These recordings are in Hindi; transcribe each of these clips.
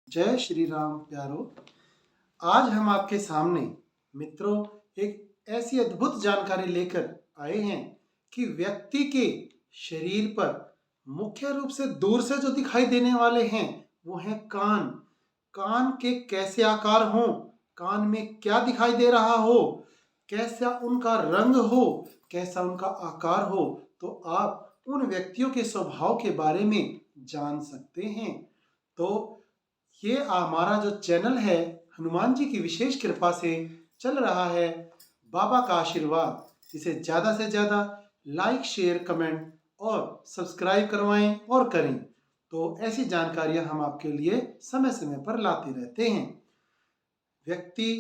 जय श्री राम प्यारो। आज हम आपके सामने मित्रों एक ऐसी अद्भुत जानकारी लेकर आए हैं कि व्यक्ति के शरीर पर मुख्य रूप से दूर से जो दिखाई देने वाले हैं वो हैं कान। कान के कैसे आकार हों, कान में क्या दिखाई दे रहा हो, कैसा उनका रंग हो, कैसा उनका आकार हो, तो आप उन व्यक्तियों के स्वभाव के बारे में जान सकते हैं। तो ये हमारा जो चैनल है हनुमान जी की विशेष कृपा से चल रहा है, बाबा का आशीर्वाद। इसे ज़्यादा से ज़्यादा लाइक, शेयर, कमेंट और सब्सक्राइब करवाएं और करें, तो ऐसी जानकारियां हम आपके लिए समय समय पर लाते रहते हैं। व्यक्ति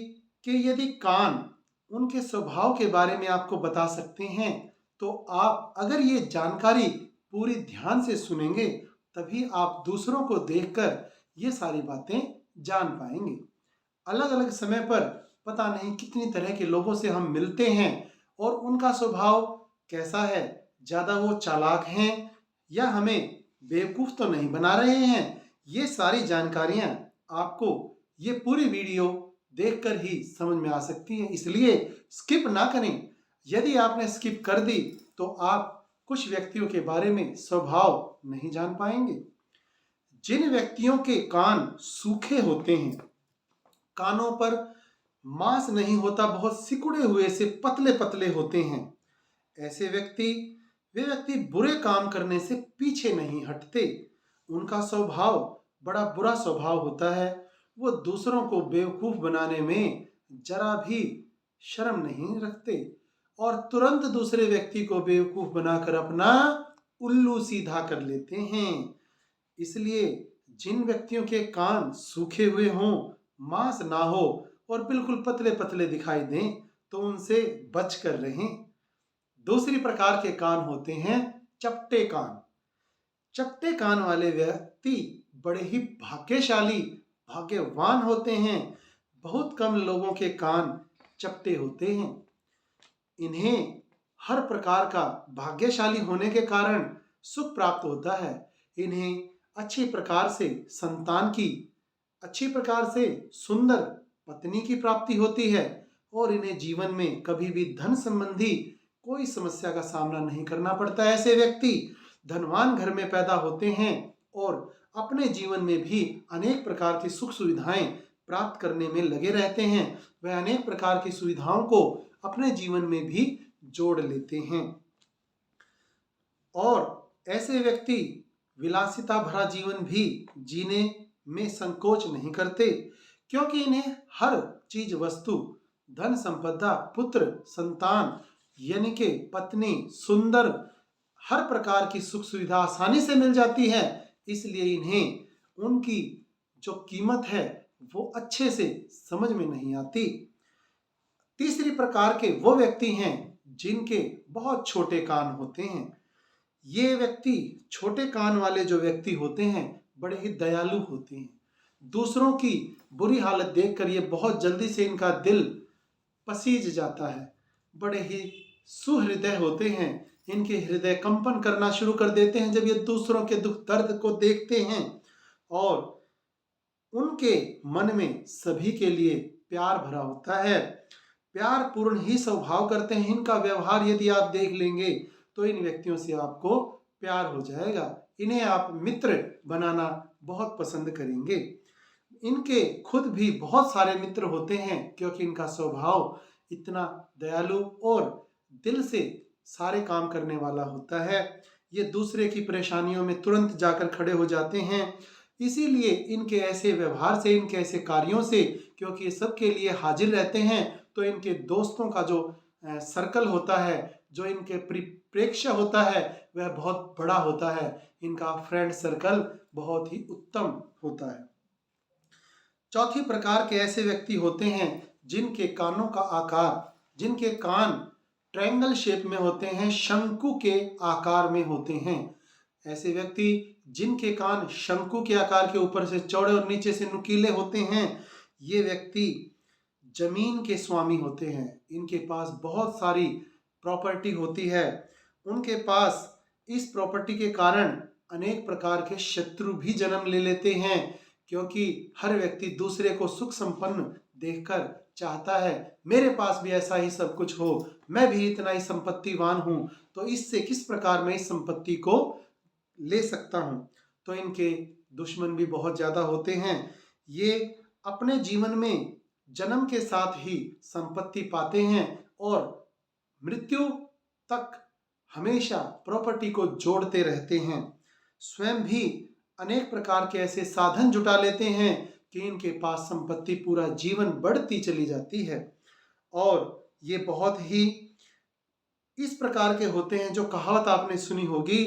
के यदि कान उनके स्वभाव के बारे में आपको बता सकते हैं, तो आप अगर ये जानकारी पूरी ध्यान से सुनेंगे तभी आप दूसरों को देखकर ये सारी बातें जान पाएंगे। अलग अलग समय पर पता नहीं कितनी तरह के लोगों से हम मिलते हैं और उनका स्वभाव कैसा है, ज़्यादा वो चालाक हैं या हमें बेवकूफ़ तो नहीं बना रहे हैं, ये सारी जानकारियां आपको ये पूरी वीडियो देखकर ही समझ में आ सकती है। इसलिए स्किप ना करें। यदि आपने स्किप कर दी तो आप कुछ व्यक्तियों के बारे में स्वभाव नहीं जान पाएंगे। जिन व्यक्तियों के कान सूखे होते हैं, कानों पर मांस नहीं होता, बहुत सिकुड़े हुए से पतले पतले होते हैं, ऐसे वे व्यक्ति बुरे काम करने से पीछे नहीं हटते। उनका स्वभाव बड़ा बुरा स्वभाव होता है। वो दूसरों को बेवकूफ बनाने में जरा भी शर्म नहीं रखते और तुरंत दूसरे व्यक्ति को बेवकूफ बनाकर अपना उल्लू सीधा कर लेते हैं। इसलिए जिन व्यक्तियों के कान सूखे हुए हों, मांस ना हो और बिल्कुल पतले पतले दिखाई दें, तो उनसे बच कर रहें। दूसरी प्रकार के कान होते हैं चपटे कान। चपटे कान वाले व्यक्ति बड़े ही भाग्यशाली, भाग्यवान होते हैं। बहुत कम लोगों के कान चपटे होते हैं। इन्हें हर प्रकार का भाग्यशाली होने के कारण सुख प्राप्त होता है। इन्हें अच्छी प्रकार से संतान की, अच्छी प्रकार से सुंदर पत्नी की प्राप्ति होती है और इन्हें जीवन में कभी भी धन संबंधी कोई समस्या का सामना नहीं करना पड़ता। ऐसे व्यक्ति धनवान घर में पैदा होते हैं और अपने जीवन में भी अनेक प्रकार की सुख सुविधाएं प्राप्त करने में लगे रहते हैं। वह अनेक प्रकार की सुविधाओं को अपने जीवन में भी जोड़ लेते हैं और ऐसे व्यक्ति विलासिता भरा जीवन भी जीने में संकोच नहीं करते, क्योंकि इन्हें हर चीज वस्तु, धन संपदा, पुत्र संतान यानी कि पत्नी, सुंदर, हर प्रकार की सुख सुविधा आसानी से मिल जाती है। इसलिए इन्हें उनकी जो कीमत है वो अच्छे से समझ में नहीं आती। तीसरी प्रकार के वो व्यक्ति हैं जिनके बहुत छोटे कान होते हैं। ये व्यक्ति, छोटे कान वाले जो व्यक्ति होते हैं, बड़े ही दयालु होते हैं। दूसरों की बुरी हालत देखकर ये बहुत जल्दी से इनका दिल पसीज जाता है। बड़े ही सुहृदय होते हैं। इनके हृदय कंपन करना शुरू कर देते हैं जब ये दूसरों के दुख दर्द को देखते हैं और उनके मन में सभी के लिए प्यार भरा होता है। प्यार पूर्ण ही स्वभाव करते हैं। इनका व्यवहार यदि आप देख लेंगे तो इन व्यक्तियों से आपको प्यार हो जाएगा। इन्हें आप मित्र बनाना बहुत पसंद करेंगे। इनके खुद भी बहुत सारे मित्र होते हैं क्योंकि इनका स्वभाव इतना दयालु और दिल से सारे काम करने वाला होता है। ये दूसरे की परेशानियों में तुरंत जाकर खड़े हो जाते हैं। इसीलिए इनके ऐसे व्यवहार से, इनके ऐसे कार्यों से, क्योंकि ये सबके लिए हाजिर रहते हैं, तो इनके दोस्तों का जो सर्कल होता है, जो इनके प्रेक्ष्य होता है, वह बहुत बड़ा होता है। इनका फ्रेंड सर्कल बहुत ही उत्तम होता है। चौथी प्रकार के ऐसे व्यक्ति होते हैं जिनके कानों का आकार, जिनके कान ट्रायंगल शेप में होते हैं, शंकु के आकार में होते हैं। ऐसे व्यक्ति जिनके कान शंकु के आकार के ऊपर से चौड़े और नीचे से नुकीले होते हैं, ये व्यक्ति जमीन के स्वामी होते हैं। इनके पास बहुत सारी प्रॉपर्टी होती है। उनके पास इस प्रॉपर्टी के कारण अनेक प्रकार के शत्रु भी जन्म ले लेते हैं, क्योंकि हर व्यक्ति दूसरे को सुख संपन्न देखकर चाहता है मेरे पास भी ऐसा ही सब कुछ हो, मैं भी इतना ही संपत्तिवान हूँ, तो इससे किस प्रकार मैं इस संपत्ति को ले सकता हूँ। तो इनके दुश्मन भी बहुत ज़्यादा होते हैं। ये अपने जीवन में जन्म के साथ ही संपत्ति पाते हैं और मृत्यु तक हमेशा प्रॉपर्टी को जोड़ते रहते हैं। स्वयं भी अनेक प्रकार के ऐसे साधन जुटा लेते हैं कि इनके पास संपत्ति पूरा जीवन बढ़ती चली जाती है। और ये बहुत ही इस प्रकार के होते हैं, जो कहावत आपने सुनी होगी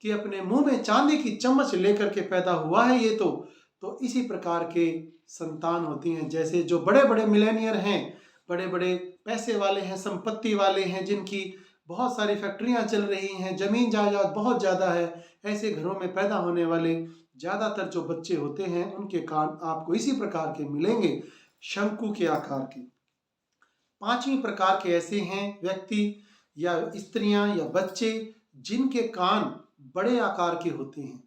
कि अपने मुंह में चांदी की चम्मच लेकर के पैदा हुआ है ये तो इसी प्रकार के संतान होती हैं। जैसे जो बड़े बड़े मिलेनियर हैं, बड़े बड़े पैसे वाले हैं, संपत्ति वाले हैं, जिनकी बहुत सारी फैक्ट्रियां चल रही हैं, जमीन जायदाद बहुत ज़्यादा है, ऐसे घरों में पैदा होने वाले ज़्यादातर जो बच्चे होते हैं उनके कान आपको इसी प्रकार के मिलेंगे, शंकु के आकार के। पांचवी प्रकार के ऐसे हैं व्यक्ति या स्त्रियां या बच्चे जिनके कान बड़े आकार के होते हैं।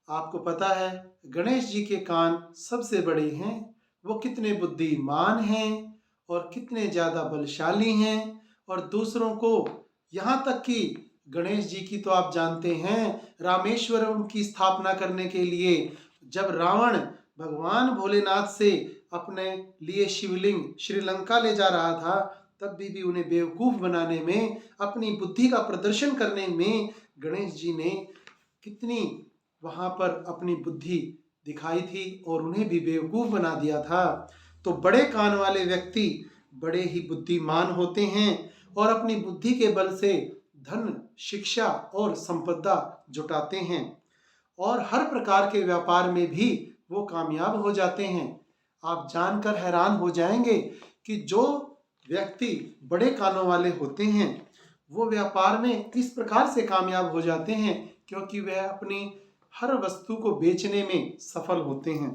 आपको पता है गणेश जी के कान सबसे बड़े हैं। वो कितने बुद्धिमान हैं और कितने ज़्यादा बलशाली हैं। और दूसरों को, यहाँ तक कि गणेश जी की तो आप जानते हैं, रामेश्वरम की स्थापना करने के लिए जब रावण भगवान भोलेनाथ से अपने लिए शिवलिंग श्रीलंका ले जा रहा था, तब भी उन्हें बेवकूफ़ बनाने में, अपनी बुद्धि का प्रदर्शन करने में गणेश जी ने कितनी वहाँ पर अपनी बुद्धि दिखाई थी और उन्हें भी बेवकूफ़ बना दिया था। तो बड़े कान वाले व्यक्ति बड़े ही बुद्धिमान होते हैं और अपनी बुद्धि के बल से धन, शिक्षा और संपदा जुटाते हैं और हर प्रकार के व्यापार में भी वो कामयाब हो जाते हैं। आप जानकर हैरान हो जाएंगे कि जो व्यक्ति बड़े कानों वाले होते हैं वो व्यापार में इस प्रकार से कामयाब हो जाते हैं क्योंकि वह अपनी हर वस्तु को बेचने में सफल होते हैं।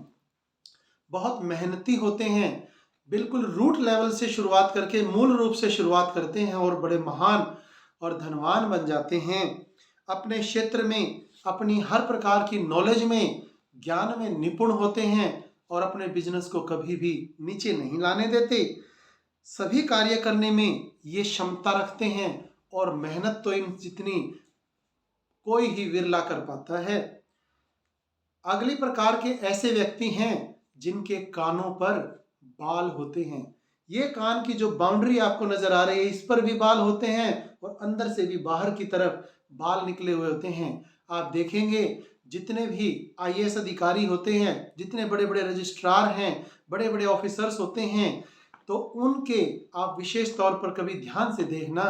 बहुत मेहनती होते हैं, बिल्कुल रूट लेवल से शुरुआत करके मूल रूप से शुरुआत करते हैं और बड़े महान और धनवान बन जाते हैं। अपने क्षेत्र में अपनी हर प्रकार की नॉलेज में, ज्ञान में निपुण होते हैं और अपने बिजनेस को कभी भी नीचे नहीं लाने देते। सभी कार्य करने में ये क्षमता रखते हैं और मेहनत तो इन जितनी कोई ही विरला कर पाता है। अगली प्रकार के ऐसे व्यक्ति हैं जिनके कानों पर बाल होते हैं। ये कान की जो बाउंड्री आपको नजर आ रही है, इस पर भी बाल होते हैं और अंदर से भी बाहर की तरफ बाल निकले हुए होते हैं। आप देखेंगे जितने भी आईएएस अधिकारी होते हैं, जितने बड़े बड़े रजिस्ट्रार हैं, बड़े बड़े ऑफिसर्स होते हैं, तो उनके आप विशेष तौर पर कभी ध्यान से देखना,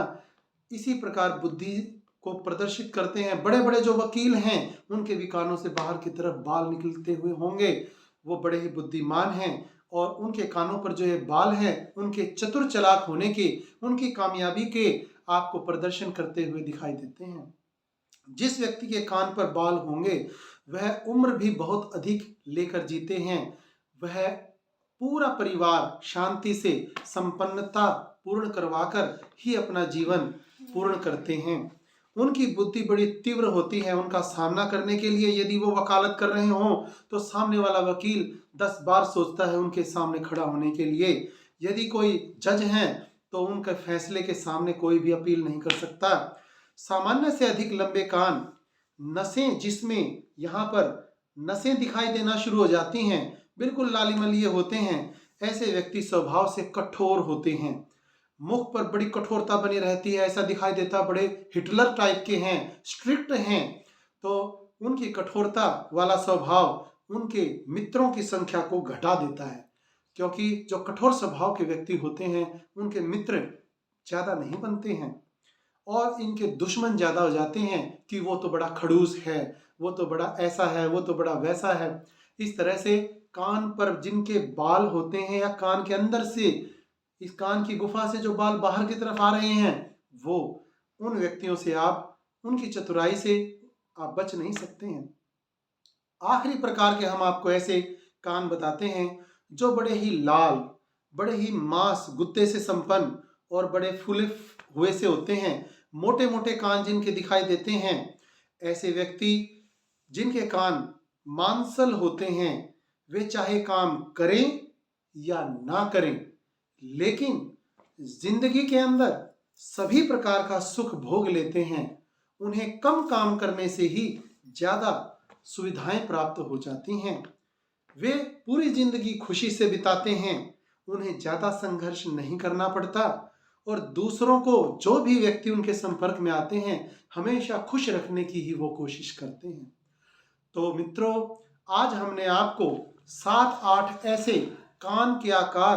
इसी प्रकार बुद्धि को प्रदर्शित करते हैं। बड़े बड़े जो वकील हैं उनके भी कानों से बाहर की तरफ बाल निकलते हुए होंगे, वो बड़े ही बुद्धिमान हैं और उनके कानों पर जो ये बाल हैं उनके चतुर चालाक होने के, उनकी कामयाबी के आपको प्रदर्शन करते हुए दिखाई देते हैं। जिस व्यक्ति के कान पर बाल होंगे वह उम्र भी बहुत अधिक लेकर जीते हैं। वह पूरा परिवार शांति से संपन्नता पूर्ण करवाकर ही अपना जीवन पूर्ण करते हैं। उनकी बुद्धि बड़ी तीव्र होती है। उनका सामना करने के लिए यदि वो वकालत कर रहे हों तो सामने वाला वकील 10 बार सोचता है उनके सामने खड़ा होने के लिए। यदि कोई जज हैं तो उनके फैसले के सामने कोई भी अपील नहीं कर सकता। सामान्य से अधिक लंबे कान, नसें जिसमें यहाँ पर नसें दिखाई देना शुरू हो जाती हैं, बिल्कुल लालिमलीय होते हैं। ऐसे व्यक्ति स्वभाव से कठोर होते हैं। मुख पर बड़ी कठोरता बनी रहती है, ऐसा दिखाई देता बड़े हिटलर टाइप के हैं, स्ट्रिक्ट हैं। तो उनकी कठोरता वाला स्वभाव उनके मित्रों की संख्या को घटा देता है, क्योंकि जो कठोर स्वभाव के व्यक्ति होते हैं उनके मित्र ज़्यादा नहीं बनते हैं और इनके दुश्मन ज़्यादा हो जाते हैं कि वो तो बड़ा खड़ूस है, वो तो बड़ा ऐसा है, वो तो बड़ा वैसा है। इस तरह से कान पर जिनके बाल होते हैं या कान के अंदर से, इस कान की गुफा से जो बाल बाहर की तरफ आ रहे हैं, वो उन व्यक्तियों से आप, उनकी चतुराई से आप बच नहीं सकते हैं। आखिरी प्रकार के हम आपको ऐसे कान बताते हैं जो बड़े ही लाल, बड़े ही मांस गुद्दे से संपन्न और बड़े फूले हुए से होते हैं। मोटे मोटे कान जिनके दिखाई देते हैं। ऐसे व्यक्ति जिनके कान मांसल होते हैं वे चाहे काम करें या ना करें, लेकिन जिंदगी के अंदर सभी प्रकार का सुख भोग लेते हैं। उन्हें कम काम करने से ही ज्यादा सुविधाएं प्राप्त हो जाती हैं। वे पूरी जिंदगी खुशी से बिताते हैं, उन्हें ज्यादा संघर्ष नहीं करना पड़ता और दूसरों को, जो भी व्यक्ति उनके संपर्क में आते हैं, हमेशा खुश रखने की ही वो कोशिश करते हैं। तो मित्रों, आज हमने आपको 7-8 ऐसे कान के आकार